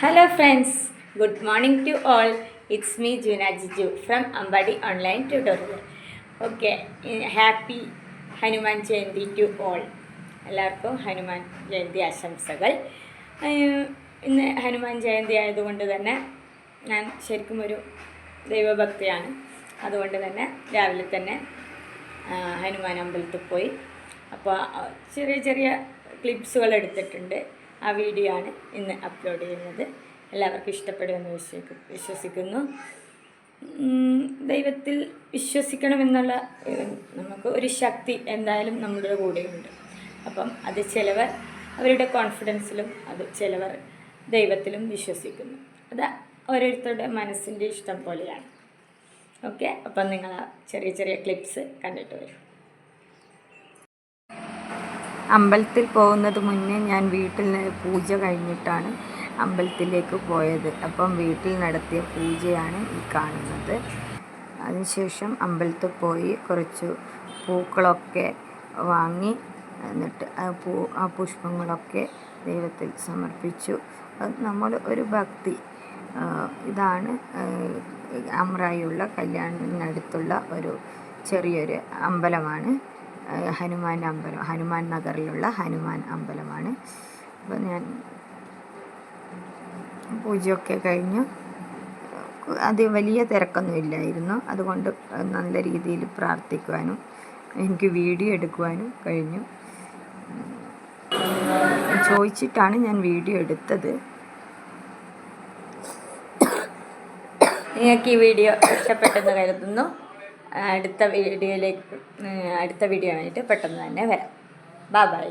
Hello friends, good morning to all. It's me Juna Jiju from Ambadi Online Tutorial. Okay, happy Hanuman Jayanti to all. എല്ലാവർക്കും ഹനുമാൻ ജയന്തി ആശംസകൾ. ഇന്ന് ഹനുമാൻ ജയന്തി ആയതുകൊണ്ട് തന്നെ ഞാൻ ശരിക്കും ഒരു ദൈവഭക്തിയാണ്. അതുകൊണ്ട് തന്നെ രാവിലെ തന്നെ ഹനുമാൻ അമ്പലത്തിൽ പോയി. അപ്പോൾ ചെറിയ ചെറിയ ക്ലിപ്സുകൾ എടുത്തിട്ടുണ്ട്. ആ വീഡിയോ ആണ് ഇന്ന് അപ്ലോഡ് ചെയ്യുന്നത്. എല്ലാവർക്കും ഇഷ്ടപ്പെടുമെന്ന് വിശ്വസിക്കുന്നു. ദൈവത്തിൽ വിശ്വസിക്കണമെന്നുള്ള നമുക്ക് ഒരു ശക്തി എന്തായാലും നമ്മുടെ കൂടെയുണ്ട്. അപ്പം അത് ചിലവർ അവരുടെ കോൺഫിഡൻസിലും ചിലവർ ദൈവത്തിലും വിശ്വസിക്കുന്നു. അത് ഓരോരുത്തരുടെ മനസ്സിൻ്റെ ഇഷ്ടം പോലെയാണ്. ഓക്കെ, അപ്പം നിങ്ങൾ ആ ചെറിയ ചെറിയ ക്ലിപ്സ് കണ്ടിട്ട് വരും. അമ്പലത്തിൽ പോകുന്നത് മുന്നേ ഞാൻ വീട്ടിൽ പൂജ കഴിഞ്ഞിട്ടാണ് അമ്പലത്തിലേക്ക് പോയത്. അപ്പം വീട്ടിൽ നടത്തിയ പൂജയാണ് ഈ കാണുന്നത്. അതിനുശേഷം അമ്പലത്തിൽ പോയി കുറച്ച് പൂക്കളൊക്കെ വാങ്ങി എന്നിട്ട് ആ പുഷ്പങ്ങളൊക്കെ ദൈവത്തിൽ സമർപ്പിച്ചു. നമ്മൾ ഒരു ഭക്തി. ഇതാണ് അമ്രായിയുള്ള കല്യാണിനടുത്തുള്ള ഒരു ചെറിയൊരു അമ്പലമാണ്. ഹനുമാൻ അമ്പലം, ഹനുമാൻ നഗറിലുള്ള ഹനുമാൻ അമ്പലമാണ്. അപ്പോൾ ഞാൻ പൂജയൊക്കെ കഴിഞ്ഞു. അത് വലിയ തിരക്കൊന്നും ഇല്ലായിരുന്നു. അതുകൊണ്ട് നല്ല രീതിയിൽ പ്രാർത്ഥിക്കുവാനും എനിക്ക് വീഡിയോ എടുക്കുവാനും കഴിഞ്ഞു. ചോദിച്ചിട്ടാണ് ഞാൻ വീഡിയോ എടുത്തത്. നിങ്ങൾക്ക് ഈ വീഡിയോ ഇഷ്ടപ്പെട്ടെന്ന് കരുതുന്നു. അടുത്ത വീഡിയോ ആയിട്ട് പെട്ടെന്ന് തന്നെ വരാം. ബൈ.